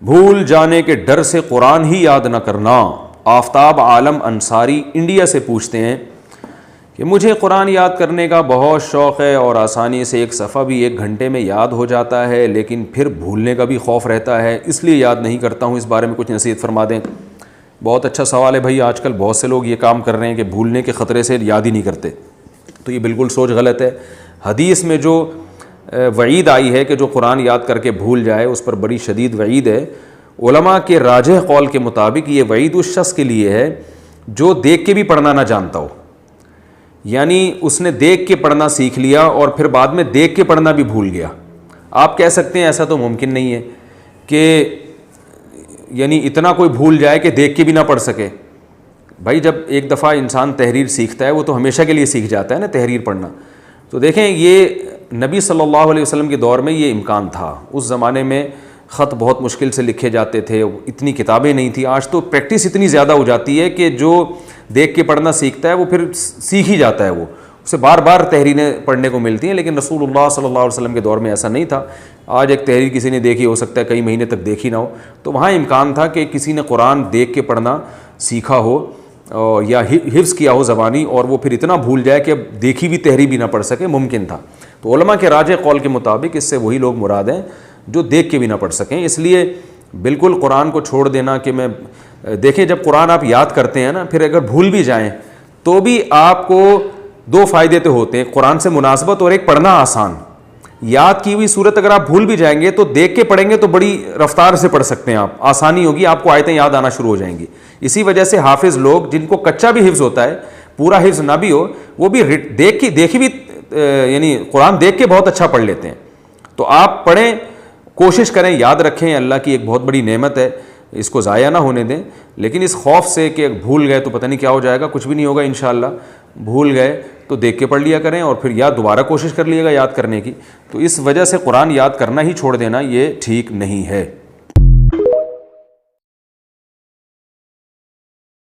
بھول جانے کے ڈر سے قرآن ہی یاد نہ کرنا۔ آفتاب عالم انصاری انڈیا سے پوچھتے ہیں کہ مجھے قرآن یاد کرنے کا بہت شوق ہے اور آسانی سے ایک صفحہ بھی 1 گھنٹے میں یاد ہو جاتا ہے، لیکن پھر بھولنے کا بھی خوف رہتا ہے، اس لیے یاد نہیں کرتا ہوں۔ اس بارے میں کچھ نصیحت فرما دیں۔ بہت اچھا سوال ہے بھائی، آج کل بہت سے لوگ یہ کام کر رہے ہیں کہ بھولنے کے خطرے سے یاد ہی نہیں کرتے، تو یہ بالکل سوچ غلط ہے۔ حدیث میں جو وعید آئی ہے کہ جو قرآن یاد کر کے بھول جائے اس پر بڑی شدید وعید ہے۔ علماء کے راجح قول کے مطابق یہ وعید اس شخص کے لیے ہے جو دیکھ کے بھی پڑھنا نہ جانتا ہو، یعنی اس نے دیکھ کے پڑھنا سیکھ لیا اور پھر بعد میں دیکھ کے پڑھنا بھی بھول گیا۔ آپ کہہ سکتے ہیں ایسا تو ممکن نہیں ہے کہ یعنی اتنا کوئی بھول جائے کہ دیکھ کے بھی نہ پڑھ سکے۔ بھائی جب ایک دفعہ انسان تحریر سیکھتا ہے وہ تو ہمیشہ کے لیے سیکھ جاتا ہے نا تحریر پڑھنا۔ تو دیکھیں یہ نبی صلی اللہ علیہ وسلم کے دور میں یہ امکان تھا، اس زمانے میں خط بہت مشکل سے لکھے جاتے تھے، اتنی کتابیں نہیں تھیں۔ آج تو پریکٹس اتنی زیادہ ہو جاتی ہے کہ جو دیکھ کے پڑھنا سیکھتا ہے وہ پھر سیکھ ہی جاتا ہے، وہ اسے بار بار تحریریں پڑھنے کو ملتی ہیں، لیکن رسول اللہ صلی اللہ علیہ وسلم کے دور میں ایسا نہیں تھا۔ آج ایک تحریر کسی نے دیکھی، ہو سکتا ہے کئی مہینے تک دیکھی نہ ہو، تو وہاں امکان تھا کہ کسی نے قرآن دیکھ کے پڑھنا سیکھا ہو یا حفظ کیا ہو زبانی، اور وہ پھر اتنا بھول جائے کہ اب دیکھی ہوئی تحریر بھی نہ پڑھ سکے، ممکن تھا۔ تو علماء کے راجح قول کے مطابق اس سے وہی لوگ مراد ہیں جو دیکھ کے بھی نہ پڑھ سکیں۔ اس لیے بالکل قرآن کو چھوڑ دینا کہ میں دیکھیں جب قرآن آپ یاد کرتے ہیں نا، پھر اگر بھول بھی جائیں تو بھی آپ کو 2 فائدے تو ہوتے ہیں، قرآن سے مناسبت اور ایک پڑھنا آسان۔ یاد کی ہوئی صورت اگر آپ بھول بھی جائیں گے تو دیکھ کے پڑھیں گے تو بڑی رفتار سے پڑھ سکتے ہیں، آپ آسانی ہوگی، آپ کو آیتیں یاد آنا شروع ہو جائیں گی۔ اسی وجہ سے حافظ لوگ جن کو کچا بھی حفظ ہوتا ہے، پورا حفظ نہ بھی ہو، وہ بھی دیکھی بھی یعنی قرآن دیکھ کے بہت اچھا پڑھ لیتے ہیں۔ تو آپ پڑھیں، کوشش کریں، یاد رکھیں، اللہ کی ایک بہت بڑی نعمت ہے، اس کو ضائع نہ ہونے دیں۔ لیکن اس خوف سے کہ بھول گئے تو پتہ نہیں کیا ہو جائے گا، کچھ بھی نہیں ہوگا انشاءاللہ۔ بھول گئے تو دیکھ کے پڑھ لیا کریں اور پھر یا دوبارہ کوشش کر لیے گا یاد کرنے کی۔ تو اس وجہ سے قرآن یاد کرنا ہی چھوڑ دینا یہ ٹھیک نہیں ہے۔